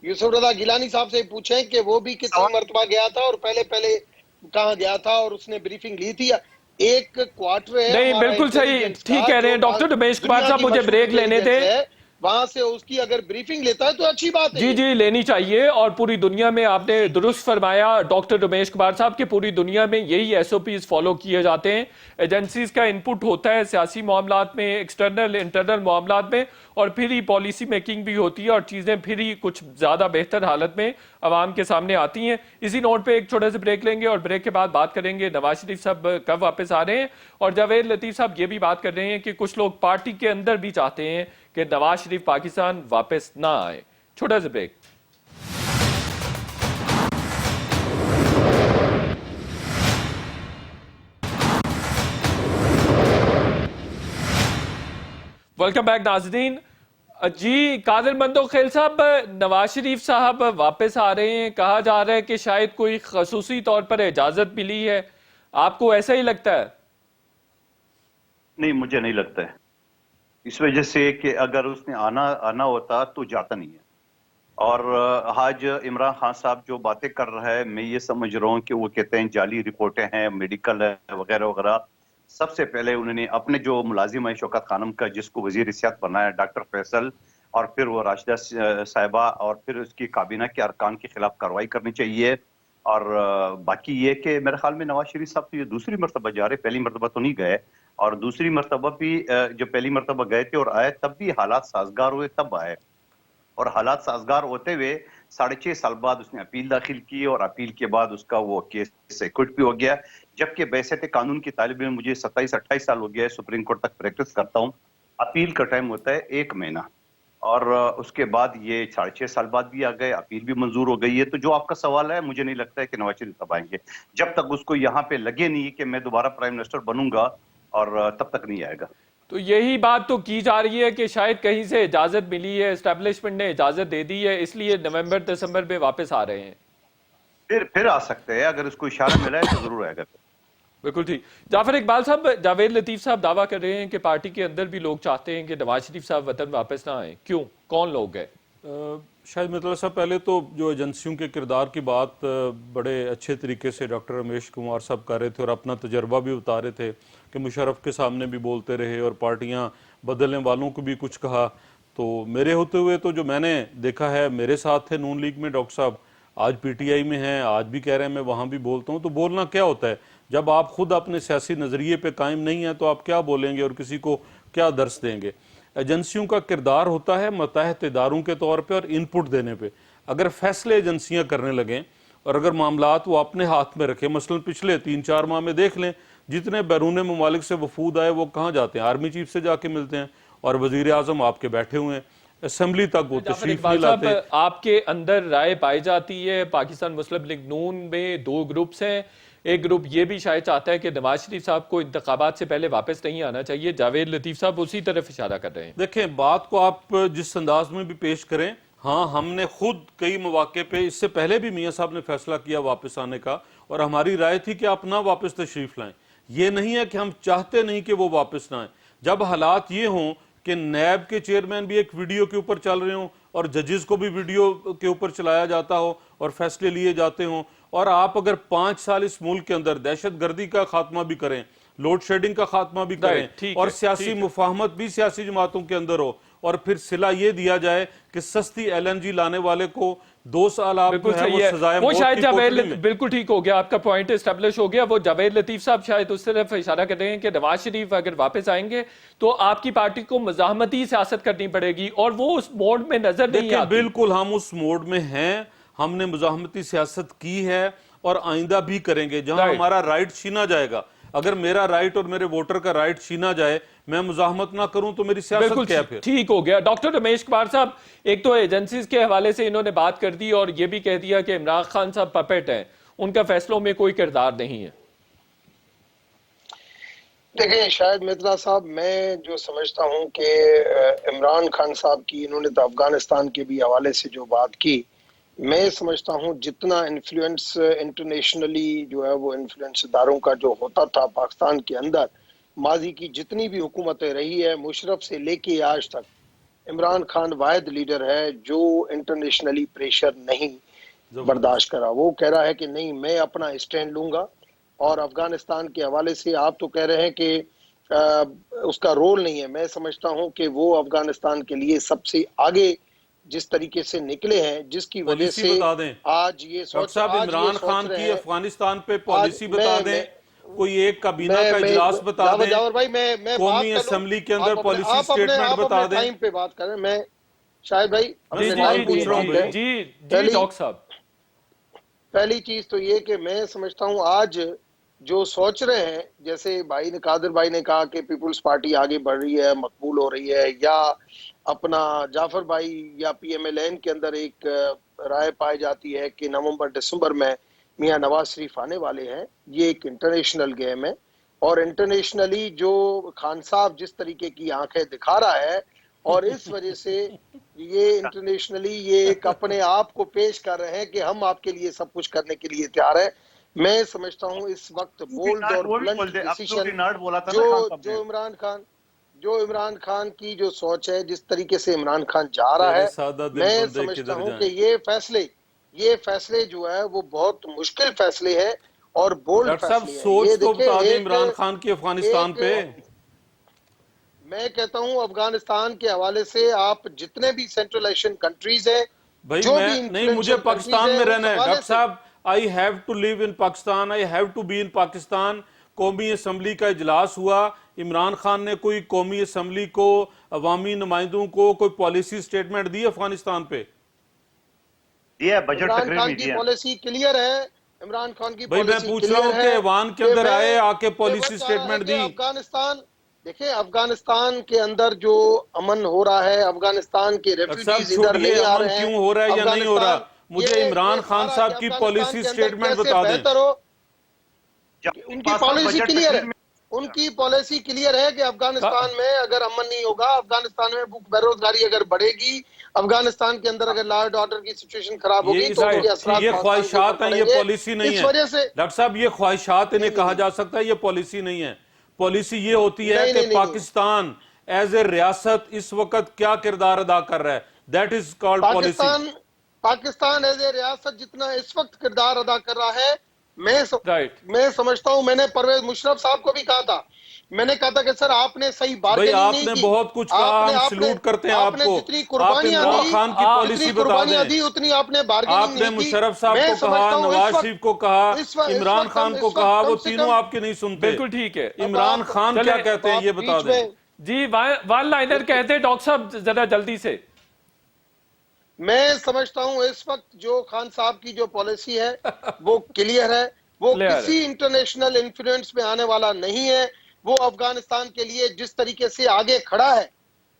यूसुफ रजा गिलानी साहब से पूछें कि वो भी कितनी मरतबा गया था और पहले कहाँ गया था और उसने ब्रीफिंग ली थी। एक क्वार्टर है नहीं, हमारा बिल्कुल सही, इंटेलिजेंस ठीक का, कह रहे हैं जो डॉक्टर रमेश कुमार दुनिया साहब। की मुझे मशहूर ब्रेक लेने इंटेलिजेंस थे। है, वहां से उसकी अगर ब्रीफिंग लेता है तो अच्छी बात है। जी लेनी चाहिए। और पूरी दुनिया में आपने दुरुस्त फरमाया डॉक्टर रमेश कुमार साहब कि पूरी दुनिया में यही SOPs फॉलो किए जाते हैं। एजेंसीज का इनपुट होता है सियासी मामलात में, एक्सटर्नल इंटरनल मामलात में, और फिर ही पॉलिसी मेकिंग भी होती है और चीज़ें फिर ही कुछ ज़्यादा बेहतर हालत में आवाम के सामने आती हैं। इसी नोट पे एक छोटा सा ब्रेक लेंगे और ब्रेक के बाद बात करेंगे नवाज शरीफ साहब कब वापस आ रहे हैं। और जावेद लतीफ़ साहब ये भी बात कर रहे हैं कि कुछ लोग पार्टी के अंदर भी चाहते हैं कि नवाज शरीफ पाकिस्तान वापस ना आए। छोटा सा ब्रेक। वेलकम बैक नाज़रीन। जी कादिर मंदोखेल साहब, नवाज शरीफ साहब वापस आ रहे हैं, कहा जा रहा है कि शायद कोई खसूसी तौर पर इजाजत मिली है, आपको ऐसा ही लगता है? नहीं, मुझे नहीं लगता है। इस वजह से कि अगर उसने आना होता तो जाता नहीं है। और आज इमरान खान साहब जो बातें कर रहा है, मैं ये समझ रहा हूँ कि वो कहते हैं जाली रिपोर्टें हैं, मेडिकल है वगैरह वगैरह। सबसे पहले उन्होंने अपने जो मुलाजिम है शौकत खानम का, जिसको वजीर सियासत बनाया डॉक्टर फैसल, और फिर वो राशिदा साहिबा, और फिर उसकी काबीना के अरकान के खिलाफ कार्रवाई करनी चाहिए। और बाकी ये कि मेरे ख्याल में नवाज शरीफ साहब तो ये दूसरी मरतबा जा रहे, पहली मरतबा तो नहीं गए। और दूसरी मरतबा भी जब पहली मरतबा गए थे और आए तब भी हालात साजगार हुए, तब आए। और हालात साजगार होते हुए 6.5 साल बाद उसने अपील दाखिल की और अपील के बाद उसका वो केस एक्विट भी हो गया। जबकि बैसियत कानून की तालिब इल्म मुझे 27-28 साल हो गया है, सुप्रीम कोर्ट तक प्रैक्टिस करता हूँ। अपील का टाइम होता है 1 महीना, और उसके बाद ये 6.5 साल बाद भी आ गए, अपील भी मंजूर हो गई है। तो जो आपका सवाल है, मुझे नहीं लगता है कि नवाज शरीफ तब आएंगे, जब तक उसको यहाँ पे लगे नहीं कि मैं दोबारा प्राइम मिनिस्टर बनूंगा, और तब तक नहीं आएगा। तो यही बात तो की जा रही है कि शायद कहीं से इजाजत मिली है, एस्टेब्लिशमेंट ने इजाजत दे दी है, इसलिए नवंबर दिसंबर में वापस आ रहे हैं। फिर आ सकते हैं, अगर उसको इशारा मिला है तो जरूर आएगा। बिल्कुल ठीक। जाफर इकबाल साहब, जावेद लतीफ साहब दावा कर रहे हैं कि पार्टी के अंदर भी लोग चाहते हैं कि नवाज शरीफ साहब वतन वापस ना आए। क्यों, कौन लोग है? शायद मतलब साहब, पहले तो जो एजेंसियों के किरदार की बात बड़े अच्छे तरीके से डॉक्टर रमेश कुमार साहब कर रहे थे और अपना तजर्बा भी बता रहे थे कि मुशर्रफ के सामने भी बोलते रहे और पार्टियां बदलने वालों को भी कुछ कहा। तो मेरे होते हुए तो जो मैंने देखा है, मेरे साथ थे नून लीग में डॉक्टर साहब, आज PTI में हैं, आज भी कह रहे हैं मैं वहाँ भी बोलता हूँ। तो बोलना क्या होता है? जब आप खुद अपने सियासी नज़रिए पे कायम नहीं है तो आप क्या बोलेंगे और किसी को क्या दर्स देंगे? एजेंसियों का किरदार होता है मतहत इदारों के तौर पे और इनपुट देने पे। अगर फैसले एजेंसियां करने लगें और अगर मामलात वो अपने हाथ में रखें, मसलन पिछले 3-4 माह में देख लें जितने बैरून ममालिक से वफूद आए वो कहाँ जाते हैं, आर्मी चीफ से जाके मिलते हैं और वजीर आजम आपके बैठे हुए हैं, असेंबली तक वो तशरीफ नहीं लाते। आपके अंदर राय पाई जाती है पाकिस्तान मुस्लिम लीग नून में 2 ग्रुप्स हैं। एक ग्रुप ये भी शायद चाहता है कि नवाज शरीफ साहब को इंतखाबात से पहले वापस नहीं आना चाहिए। जावेद लतीफ साहब उसी तरफ इशारा कर रहे हैं। देखें, बात को आप जिस अंदाज में भी पेश करें, हाँ हमने खुद कई मौके पे इससे पहले भी मियाँ साहब ने फैसला किया वापस आने का और हमारी राय थी कि आप ना वापस तशरीफ लाएं। ये नहीं है कि हम चाहते नहीं कि वो वापस ना आए। जब हालात ये हों कि नैब के चेयरमैन भी एक वीडियो के ऊपर चल रहे हों और जजेस को भी वीडियो के ऊपर चलाया जाता हो और फैसले लिए जाते हों, और आप अगर 5 साल इस मुल्क के अंदर दहशतगर्दी का खात्मा भी करें, लोड शेडिंग का खात्मा भी करें और सियासी मुफाहमत भी सियासी जमातों के अंदर हो और फिर सिला ये दिया जाए कि सस्ती LNG लाने वाले को 2 साल आप बिल्कुल सही है। वो शायद जावेद बिल्कुल ठीक हो गया, आपका पॉइंट एस्टेब्लिश हो गया। वो जावेद लतीफ साहब शायद उस तरफ इशारा कर रहे हैं कि नवाज शरीफ अगर वापस आएंगे तो आपकी पार्टी को मज़ाहमती सियासत करनी पड़ेगी और वो उस मोड में नजर नहीं आती। बिल्कुल हम उस मोड में हैं, हमने मुज़ाहमती सियासत की है और आइंदा भी करेंगे। जहां हमारा राइट छीना जाएगा, अगर मेरा राइट और मेरे वोटर का राइट छीना जाए, मैं मुजाहमत ना करूं तो मेरी सियासत क्या फिर? ठीक हो गया। डॉक्टर रमेश कुमार साहब, एक तो एजेंसीज के हवाले से इन्होंने बात कर दी और ये भी कह दिया कि इमरान खान साहब पपेट हैं, उनका फैसलों में कोई किरदार नहीं है। देखिए शायद मित्रा साहब, मैं जो समझता हूं कि इमरान खान साहब की, इन्होंने तो अफगानिस्तान के भी हवाले से जो बात की, मैं समझता हूं जितना इन्फ्लुएंस इंटरनेशनली जो है वो इन्फ्लुएंस इदारों का जो होता था पाकिस्तान के अंदर, माजी की जितनी भी हुकूमतें रही है मुशर्रफ से लेके आज तक, इमरान खान वाहिद लीडर है जो इंटरनेशनली प्रेशर नहीं बर्दाश्त करा। वो कह रहा है कि नहीं, मैं अपना स्टैंड लूंगा। और अफगानिस्तान के हवाले से आप तो कह रहे हैं कि उसका रोल नहीं है, मैं समझता हूं कि वो अफगानिस्तान के लिए सबसे आगे जिस तरीके से निकले हैं, जिसकी वजह से आज ये सोच, इमरान खान की अफगानिस्तान पे पॉलिसी बता दें, कोई एक काबीना का इजलास बता दें, जावर भाई, मैं कौमी असेंबली के अंदर पॉलिसी स्टेटमेंट बता दें। टाइम पे बात करें, मैं शायद भाई डॉक्टर साहब, पहली चीज तो ये कि मैं समझता हूं आज जो सोच रहे हैं, जैसे भाई ने, कादिर भाई ने कहा कि पीपुल्स पार्टी आगे बढ़ रही है, मकबूल हो रही है, या अपना जाफर भाई या PMLN के अंदर एक राय पाई जाती है कि नवंबर दिसंबर में मियां नवाज शरीफ आने वाले हैं। ये एक इंटरनेशनल गेम है और इंटरनेशनली जो खान साहब जिस तरीके की आंखें दिखा रहा है, और इस वजह से ये इंटरनेशनली ये एक अपने आप को पेश कर रहे हैं कि हम आपके लिए सब कुछ करने के लिए तैयार है। मैं समझता हूं इस वक्त बोल्ड और ब्लंट डिसीजन जो इमरान खान की जो सोच है, जिस तरीके से इमरान खान जा रहा है, मैं समझता हूं कि ये फैसले जो है वो बहुत मुश्किल फैसले हैं और बोल्ड फैसले हैं। सोच तो बता दें इमरान खान की अफगानिस्तान पे। मैं कहता हूं अफगानिस्तान के हवाले से आप जितने भी सेंट्रल एशियन कंट्रीज है, भाई मैं नहीं, मुझे पाकिस्तान में रहना है डॉक्टर साहब। I have to live in Pakistan, I have to be in Pakistan. कौमी असम्बली का इजलास हुआ, इमरान खान ने कोई कौमी असम्बली को, अवामी नुमाइंदों को कोई पॉलिसी स्टेटमेंट दी अफगानिस्तान पे? बजट इमरान खान की पॉलिसी क्लियर है। इमरान खान की भाई मैं पूछ रहा हूँ कि ऐवान के अंदर आए, आके पॉलिसी स्टेटमेंट दी। अफगानिस्तान, देखिए अफगानिस्तान के अंदर जो अमन हो रहा है, अफगानिस्तान के रेफ्यूजीज इधर नहीं आ रहे हैं, क्यों हो रहा है या नहीं हो रहा, मुझे इमरान खान साहब की पॉलिसी स्टेटमेंट बता दें। उनकी पॉलिसी क्लियर है, उनकी पॉलिसी क्लियर है कि अफगानिस्तान में अगर अमन नहीं होगा, अफगानिस्तान में भूख बेरोजगारी अगर बढ़ेगी, अफगानिस्तान के अंदर अगर लॉ एंड ऑर्डर की सिचुएशन खराब होगी तो ये ख्वाहिशात हैं, ये पॉलिसी नहीं है। इस वजह से डॉक्टर साहब ये ख्वाहिशात इन्हें कहा जा सकता है, ये पॉलिसी नहीं है। पॉलिसी ये होती है कि पाकिस्तान एज ए रियासत इस वक्त क्या किरदार अदा कर रहा है, that is called policy. Pakistan as a रियासत जितना इस वक्त किरदार अदा कर रहा है, मैं समझता हूं, मैंने परवेज मुशर्रफ साहब को भी कहा था, मैंने कहा था कि सर आपने सही बार्गेनिंग नहीं की, आपने बहुत कुछ कहा, हम सैल्यूट करते हैं आपको। जितनी कुर्बानियां दी उतनी आपने बार्गेनिंग नहीं की। आपने मुशर्रफ साहब को कहा, नवाज शरीफ को कहा, इमरान खान को कहा, वो तीनों आपके नहीं सुनते। बिल्कुल ठीक है। इमरान खान क्या कहते हैं ये बता दें। जी वन लाइनर कहते हैं डॉक्टर साहब, जरा जल्दी से। मैं समझता हूं इस वक्त जो खान साहब की जो पॉलिसी है वो क्लियर है, वो क्लियर है। किसी इंटरनेशनल इन्फ्लुएंस में आने वाला नहीं है। वो अफगानिस्तान के लिए जिस तरीके से आगे खड़ा है,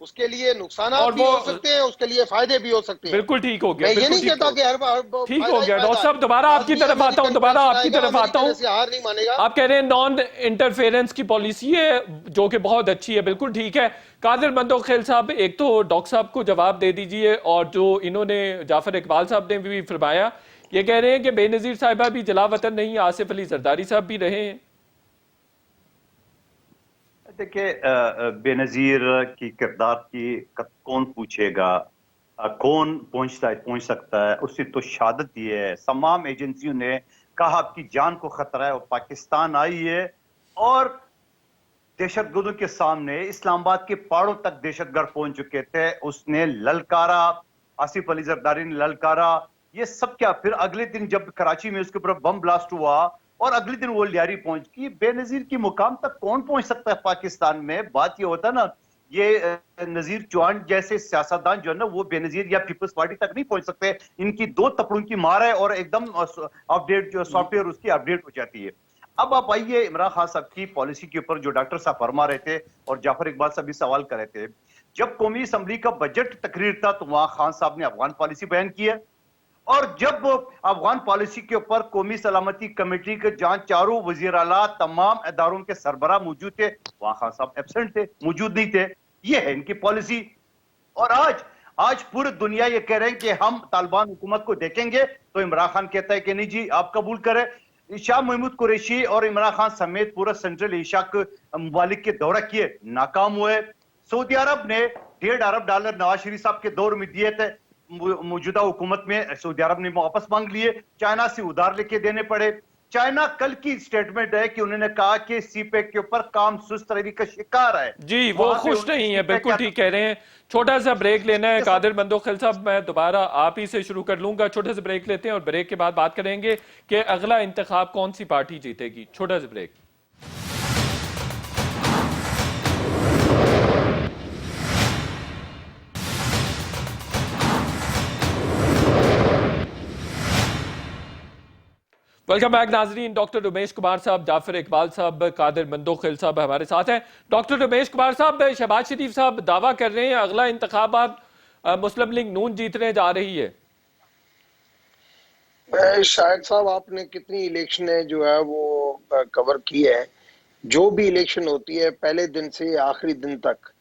उसके लिए नुकसान और भी वो हो सकते हैं, उसके लिए फायदे भी हो सकते हैं। बिल्कुल ठीक हो गया, मैं ये बिल्कुल नहीं ठीक कहता हो कि गया। हर बार ठीक फायदा हो ही गया फायदा डॉक्टर है। साहब, दोबारा आपकी लाजमी तरफ आता हूं, अमेरिकन दोबारा कॉन्फ्रेंस आपकी आएगा, तरफ आता अमेरिकन हूं। ऐसे हार नहीं मानेगा। आप कह रहे हैं नॉन इंटरफेरेंस की पॉलिसी है, जो कि बहुत अच्छी है, बिल्कुल ठीक है। कादिर मंदोखेल साहब, एक तो डॉक्टर साहब को जवाब दे दीजिए, और जो इन्होंने जाफर इकबाल साहब ने भी फरमाया, ये कह रहे हैं कि बेनजीर साहिबा भी जलावतन नहीं, आसिफ अली जरदारी साहब भी रहे हैं। देखिए, बेनजीर की किरदार की कौन पूछेगा, कौन पहुंच सकता है, उसकी तो शहादत दी है। तमाम एजेंसियों ने कहा आपकी जान को खतरा है, और पाकिस्तान आई है और दहशतगर्दों के सामने इस्लामाबाद के पहाड़ों तक दहशतगर्द पहुंच चुके थे। उसने ललकारा, आसिफ अली जरदारी ने ललकारा, ये सब क्या। फिर अगले दिन जब कराची में उसके ऊपर बम ब्लास्ट हुआ और अगले दिन वो लियारी पहुंच गई, बेनजीर की मुकाम तक कौन पहुंच सकता है पाकिस्तान में। बात ये होता है ना, ये नजीर चौहान जैसे सियासतदान जो है ना, वो बेनजीर या पीपल्स पार्टी तक नहीं पहुंच सकते। इनकी दो थप्पड़ों की मार है और एकदम अपडेट जो सॉफ्टवेयर उसकी अपडेट हो जाती है। अब आप आइए इमरान खान साहब की पॉलिसी के ऊपर, जो डॉक्टर साहब फरमा रहे थे और जाफर इकबाल साहब भी सवाल कर रहे थे। जब कौमी असम्बली का बजट तकरीर था तो वहां खान साहब ने अफगान पॉलिसी बयान की है, और जब अफगान पॉलिसी के ऊपर कौमी सलामती कमेटी के जहां चारों वजीर आला तमाम इदारों के सरबराह मौजूद थे, वहां खान साहब एब्सेंट थे, मौजूद नहीं थे। ये है इनकी पॉलिसी। और आज पूरी दुनिया ये कह रहे हैं कि हम तालिबान हुकूमत को देखेंगे, तो इमरान खान कहता है कि नहीं जी, आप कबूल करें। शाह महमूद कुरैशी और इमरान खान समेत पूरा सेंट्रल एशिया के ममालिक के दौरा किए, नाकाम हुए। सऊदी अरब ने $1.5 अरब नवाज शरीफ साहब के दौर में दिए थे, मौजूदा हुकूमत में सऊदी अरब ने वापस मांग लिए। चाइना से उधार लेके देने पड़े। चाइना कल की स्टेटमेंट है कि उन्होंने कहा कि सीपेक के ऊपर काम सुस्त रवि का शिकार है। जी, वो खुश नहीं है, बिल्कुल ठीक कह रहे हैं। छोटा सा ब्रेक लेना है कादिर मंदोखेल साहब, मैं दोबारा आप ही से शुरू कर लूंगा। छोटे से ब्रेक लेते हैं और ब्रेक के बाद बात करेंगे कि अगला इंतखाब कौन सी पार्टी जीतेगी। छोटा सा ब्रेक। वेलकम बैक नाजरीन। डॉक्टर उमेश कुमार साहब, जाफर इकबाल साहब, कादिर मंदोखेल साहब हमारे साथ हैं। डॉक्टर उमेश कुमार साहब, शहबाज शरीफ साहब दावा कर रहे हैं अगला इंतखाबात मुस्लिम लीग नून जीतने जा रही है। शायद साहब, आपने कितनी इलेक्शनें जो है वो कवर की है। जो भी इलेक्शन होती है पहले दिन से आखिरी दिन तक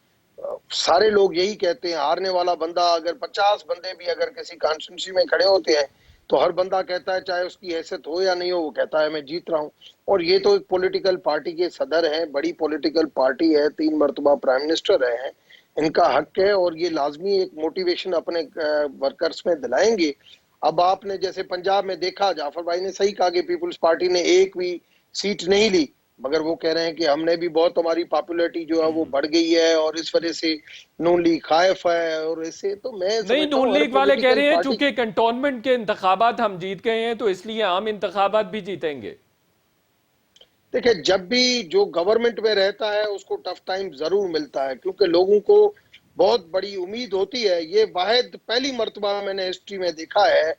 सारे लोग यही कहते हैं, हारने वाला बंदा, अगर 50 बंदे भी अगर किसी कॉन्स्टिट्यूंसी में खड़े होते हैं तो हर बंदा कहता है, चाहे उसकी हैसियत हो या नहीं हो, वो कहता है मैं जीत रहा हूं। और ये तो एक पॉलिटिकल पार्टी के सदर हैं, बड़ी पॉलिटिकल पार्टी है, 3 मरतबा प्राइम मिनिस्टर रहे हैं, इनका हक है और ये लाजमी एक मोटिवेशन अपने वर्कर्स में दिलाएंगे। अब आपने जैसे पंजाब में देखा, जाफर भाई ने सही कहा कि पीपुल्स पार्टी ने एक भी सीट नहीं ली, मगर वो कह रहे हैं कि हमने भी बहुत, हमारी पॉपुलैरिटी जो है वो बढ़ गई है और इस वजह से नून लीग खायफ है। और इससे तो मैं नहीं, समझता नून हूं हर लीग वाले कह पॉलिटिकल रहे हैं पार्टी, चूंकि कंटोनमेंट के इंतखाबात हम जीत गए हैं तो इसलिए आम इंतखाबात भी जीतेंगे। देखिए जब भी जो गवर्नमेंट में रहता है उसको टफ टाइम जरूर मिलता है, क्योंकि लोगों को बहुत बड़ी उम्मीद होती है। ये वाहिद पहली मर्तबा मैंने हिस्ट्री में देखा है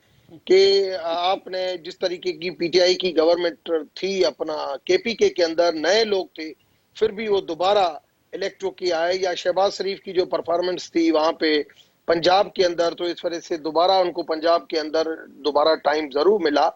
कि आपने जिस तरीके की पीटीआई की गवर्नमेंट थी, अपना केपीके के अंदर नए लोग थे, फिर भी वो दोबारा इलेक्ट होके आए, या शहबाज शरीफ की जो परफॉर्मेंस थी वहां पे पंजाब के अंदर, तो इस वजह से दोबारा उनको पंजाब के अंदर दोबारा टाइम जरूर मिला,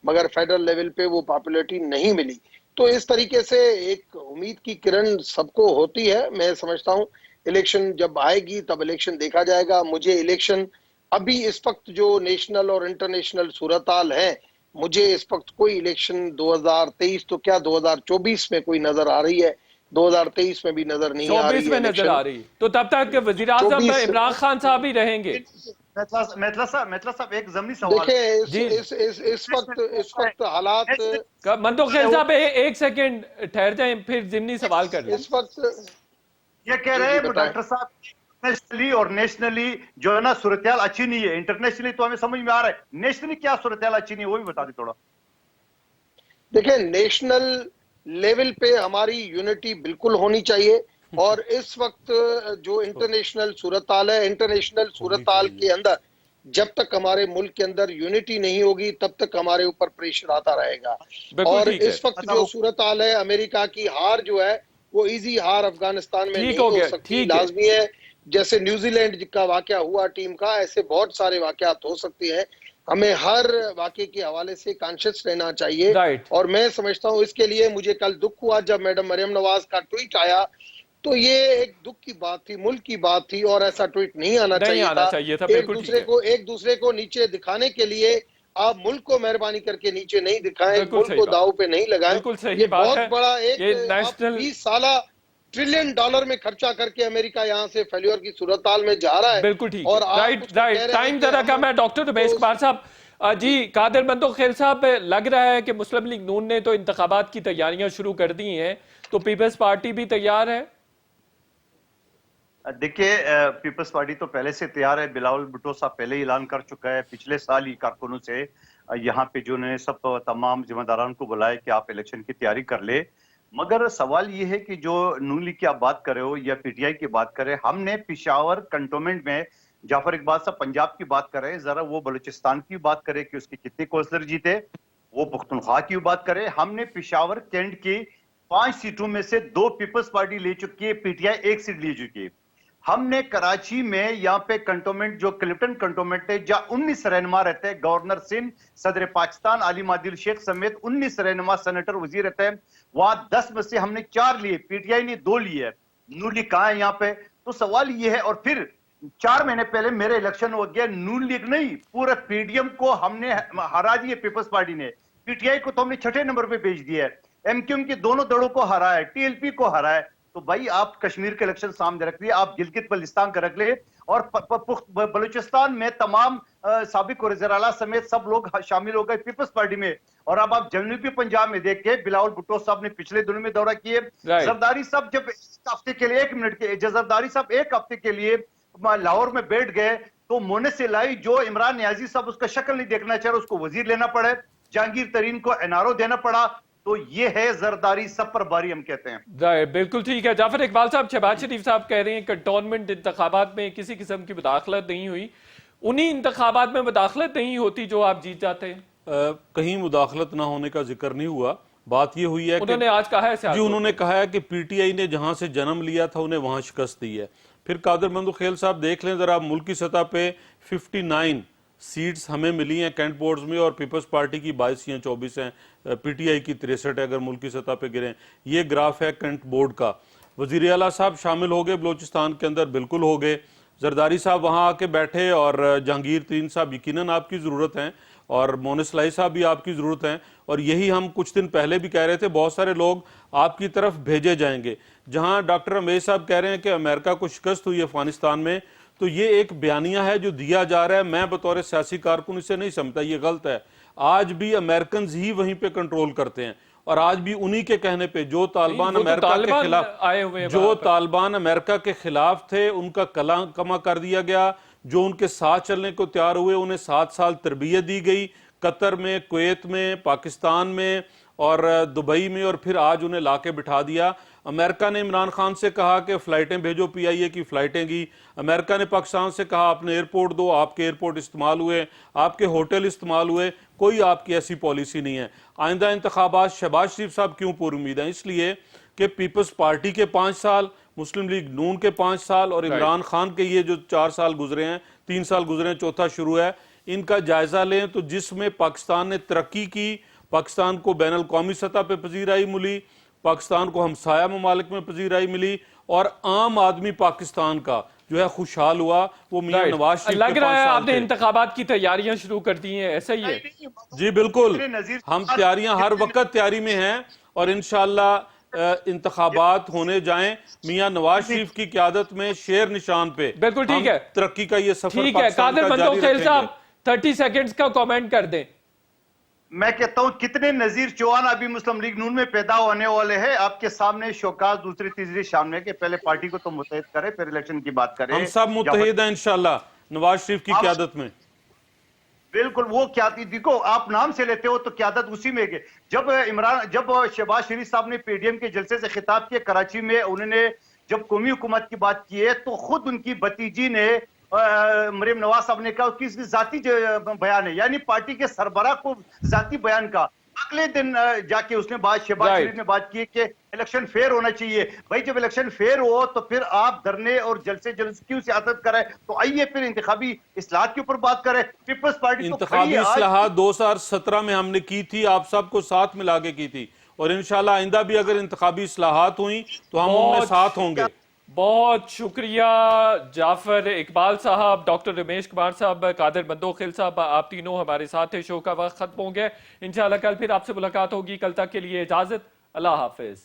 मगर फेडरल लेवल पे वो पॉपुलैरिटी नहीं मिली। तो इस तरीके से एक उम्मीद की किरण सबको होती है। मैं समझता हूं इलेक्शन जब आएगी तब इलेक्शन देखा जाएगा। मुझे इलेक्शन अभी इस वक्त जो नेशनल और इंटरनेशनल सूरत-हाल है, मुझे इस वक्त कोई इलेक्शन 2023 तो क्या 2024 में कोई नजर आ रही है, 2023 में भी नजर नहीं आ रही 24 है में नजर आ रही, तो तब तक वजीर आजम 24 इमरान खान साहब ही रहेंगे। मेतला साहब एक जमीनी सवाल। देखिए जी। इस वक्त हालात, मंदोखेल साहब एक सेकंड ठहर जाएं, फिर जिमनी सवाल कर लें। इस वक्त ये कह रहे हैं डॉक्टर साहब, इंटरनेशनली और नेशनली जो है ना सूरत-हाल अच्छी नहीं है। इंटरनेशनली तो हमें समझ में आ रहा है, नेशनली क्या सूरत-हाल अच्छी नहीं है वो भी बता दी थोड़ा। देखिए नेशनल लेवल पे हमारी यूनिटी बिल्कुल होनी चाहिए। और इस वक्त जो इंटरनेशनल सूरत हाल है, इंटरनेशनल सूरत हाल के अंदर जब तक हमारे मुल्क के अंदर यूनिटी नहीं होगी तब तक हमारे ऊपर प्रेशर आता रहेगा। बिल्कुल और ठीक है। इस वक्त जो सूरत हाल है, अमेरिका की हार जो है वो इजी हार अफगानिस्तान में ठीक नहीं हो हो गया, सकती, ठीक है। लाजमी है। जैसे न्यूजीलैंड का वाकया हुआ टीम का, ऐसे बहुत सारे वाकयात हो सकते हैं। हमें हर वाकये के हवाले से कॉन्शियस रहना चाहिए। राइट। और मैं समझता हूँ इसके लिए मुझे कल दुख हुआ जब मैडम मरियम नवाज का ट्वीट आया, तो ये एक दुख की बात थी, मुल्क की बात थी, और ऐसा ट्वीट नहीं आना नहीं चाहिए आना था। चाहिए था, एक बिल्कुल ठीक है। दूसरे को नीचे दिखाने के लिए आप मुल्क को मेहरबानी करके नीचे नहीं दिखाएं, बिल्कुल मुल्क सही को बात, दाव पे नहीं लगाएं। बिल्कुल ये सही बात बहुत है। बड़ा ये एक आप नेशनल 20 साल ट्रिलियन डॉलर में खर्चा करके अमेरिका यहाँ से फेल्योर की सूरत हाल में जा रहा है, बिल्कुल ठीक है। और आप राइट उसको कह राइट, रहे हैं टाइम कि जरा हम कम है। डॉक्टर रमेश तो कुमार साहब, जी कादिर बंदो खेल साहब, लग रहा है कि मुस्लिम लीग नून ने तो इंतखाबात की तैयारियां शुरू कर दी हैं, तो पीपल्स पार्टी भी तैयार है? देखिए, पीपल्स पार्टी तो पहले से तैयार है। बिलावल भुट्टो साहब पहले ही ऐलान कर चुका है पिछले साल ही कारकुनों से, यहाँ पे जो ने सब तमाम जिम्मेदारान को बुलाया कि आप इलेक्शन की तैयारी कर ले। मगर सवाल ये है कि जो नून लीग की आप बात कर रहे हो या पीटीआई की बात कर रहे हैं, हमने पिशावर कंटोनमेंट में जाफर इकबाल साहब पंजाब की बात कर रहे हैं, जरा वो बलूचिस्तान की बात करें कि उसके कितने कौंसलर जीते, वो पुख्तनख्वा की बात करें। हमने पिशावर कैंट की 5 सीटों में से 2 पीपल्स पार्टी ले चुकी है, पीटीआई 1 सीट ले चुकी है। हमने कराची में यहाँ पे कंटोनमेंट जो क्लिफ्टन कंटोनमेंट है, जहां 19 रहनुमा रहते हैं, गवर्नर सिंध, सदर पाकिस्तान आलिम आदिल शेख समेत 19 रहनुमा सेनेटर वजीर रहते हैं, वहां 10 में से हमने 4 लिए, पीटीआई ने 2 लिए है। नून लीग कहां है यहाँ पे? तो सवाल ये है। और फिर 4 महीने पहले मेरे इलेक्शन हो गया, नून लीग नहीं पूरे पीडीएम को हमने हरा दिए, पीपल्स पार्टी ने। पीटीआई को तो हमने 6ठे नंबर पे भेज दिया है, एमक्यूएम के दोनों दड़ों को हरा है, टीएलपी को हरा है। तो भाई आप कश्मीर के इलेक्शन सामने रख लिए, आप गिलगित बल्तिस्तान का रख ले, और बलूचिस्तान में तमाम साबिक वज़ीर आला समेत सब लोग शामिल हो गए पीपल्स पार्टी में। और अब आप जनूबी पंजाब में देख के बिलावल भुट्टो साहब ने पिछले दिनों में दौरा किए, जरदारी साहब जब 1 हफ्ते के लिए 1 मिनट के जरदारी साहब 1 हफ्ते के लिए लाहौर में बैठ गए, तो मोने से लाई जो इमरान नियाजी साहब उसका शक्ल नहीं देखना चाह रहे, उसको वजीर लेना पड़े, जहांगीर तरीन को एनआरओ देना पड़ा। तो ये है जरदारी सब पर बारी, हम कहते हैं। बिल्कुल ठीक है। जाफर इकबाल साहब, शहबाज शरीफ साहब कह रहे हैं कंटोनमेंट इंतखाबात में किसी किस्म की मुदाखलत नहीं हुई, उन्हीं इंतखाबात में मुदाखलत नहीं होती जो आप जीत जाते हैं। कहीं मुदाखलत ना होने का जिक्र नहीं हुआ। बात ये हुई है उन्होंने आज कहा है जी, उन्होंने कहा है कि पीटीआई ने जहां से जन्म लिया था उन्हें वहां शिकस्त दी है। फिर कादिर बंदो खेल साहब देख लें जरा, मुल्क की सतह पे 59 सीट्स हमें मिली हैं कैंट बोर्ड्स में, और पीपल्स पार्टी की 22 या 24 हैं, पीटीआई की 63 है अगर मुल्क की सतह पे गिरें। ये ग्राफ है कैंट बोर्ड का। वजीर आला साहब शामिल हो गए बलोचिस्तान के अंदर, बिल्कुल हो गए। जरदारी साहब वहाँ आके बैठे, और जहांगीर तरीन साहब यकीनन आपकी ज़रूरत है, और मोनिस लाई साहब भी आपकी ज़रूरत है। और यही हम कुछ दिन पहले भी कह रहे थे, बहुत सारे लोग आपकी तरफ भेजे जाएंगे। जहां डॉक्टर रमेश साहब कह रहे हैं कि अमेरिका को शिकस्त हुई अफगानिस्तान में, तो ये एक बयानिया है जो दिया जा रहा है। मैं बतौर सियासी कारकुन इसे नहीं समझता, ये गलत है। आज भी अमेरिकन ही वहीं पे कंट्रोल करते हैं, और आज भी उन्हीं के कहने पे जो तालिबान अमेरिका के खिलाफ आए हुए, जो तालिबान अमेरिका के खिलाफ थे उनका कमा कर दिया गया। जो उनके साथ चलने को तैयार हुए उन्हें 7 साल तरबियत दी गई, कतर में, कुवैत में, पाकिस्तान में और दुबई में, और फिर आज उन्हें लाके बिठा दिया। अमेरिका ने इमरान खान से कहा कि फ़्लाइटें भेजो, पीआईए की फ़्लाइटें की। अमेरिका ने पाकिस्तान से कहा आपने एयरपोर्ट दो, आपके एयरपोर्ट इस्तेमाल हुए, आपके होटल इस्तेमाल हुए, कोई आपकी ऐसी पॉलिसी नहीं है। आइंदा इंतखाबात शहबाज शरीफ साहब क्यों पूरी उम्मीद है? इसलिए कि पीपल्स पार्टी के 5 साल, मुस्लिम लीग नून के 5 साल, और इमरान खान के ये जो 4 साल गुजरे हैं, 3 साल गुजरे हैं, चौथा शुरू है, इनका जायजा लें तो जिसमें पाकिस्तान ने तरक्की की, पाकिस्तान को बैनुल कौमी सतह पे पजीराई मिली, पाकिस्तान को हमसाया ममालिक में पजीराई मिली, और आम आदमी पाकिस्तान का जो है खुशहाल हुआ, वो मियां नवाज शरीफ लग के रहा 5 है साल आपने थे। इंतखाबात की तैयारियां शुरू कर दी हैं, ऐसा ही है? जी बिल्कुल, हम तैयारियां हर वक्त तैयारी में हैं, और इंशाअल्लाह इंतखाबात होने जाएं मियां नवाज शरीफ की क़यादत में शेर निशान पे। बिल्कुल ठीक है, तरक्की का ये सफर ठीक है। कादिर बंदो खेल साहब 30 सेकंड्स का कमेंट कर दें। मैं कहता हूं कितने नजीर चौहान अभी मुस्लिम लीग नून में पैदा होने वाले हैं। आपके सामने शौकात दूसरी तीसरी शाम में, कि पहले पार्टी को तो मुतहद करें, फिर इलेक्शन की बात करें। हम सब मुत्तहिद हैं इंशाअल्लाह नवाज शरीफ की क़यादत में। बिल्कुल, वो क्या देखो, आप नाम से लेते हो तो क्यादत उसी में जब शहबाज शरीफ साहब ने पीडीएम के जलसे से खिताब किया कराची में, उन्होंने जब कौमी हुकूमत की बात की है तो खुद उनकी भतीजी ने मरीम नवाज साहब ने कहा कि इसकी जाती बयान है, यानी पार्टी के सरबराह को जाती बयान का। अगले दिन जाके उसने बात शहबाज शरीफ ने बात की कि इलेक्शन फेयर होना चाहिए। भाई जब इलेक्शन फेयर हो तो फिर आप धरने और जलसे जुलूस क्यों सियासत करें? तो आइए फिर इंतखाबी इस्लाहात के ऊपर बात करें। पीपल्स पार्टी तो खड़ी इंतखाबी है आज। इस्लाहात 2017 में हमने की थी, आप सबको साथ मिला के की थी, और इंशाल्लाह आइंदा भी अगर इंतखाबी इस्लाहात हुई तो हम उनमें साथ होंगे। बहुत शुक्रिया जाफर इकबाल साहब, डॉक्टर रमेश कुमार साहब, कादिर बंदोखिल साहब, आप तीनों हमारे साथ थे। शो का वक्त खत्म हो गया, इंशाल्लाह कल फिर आपसे मुलाकात होगी। कल तक के लिए इजाजत, अल्लाह हाफिज।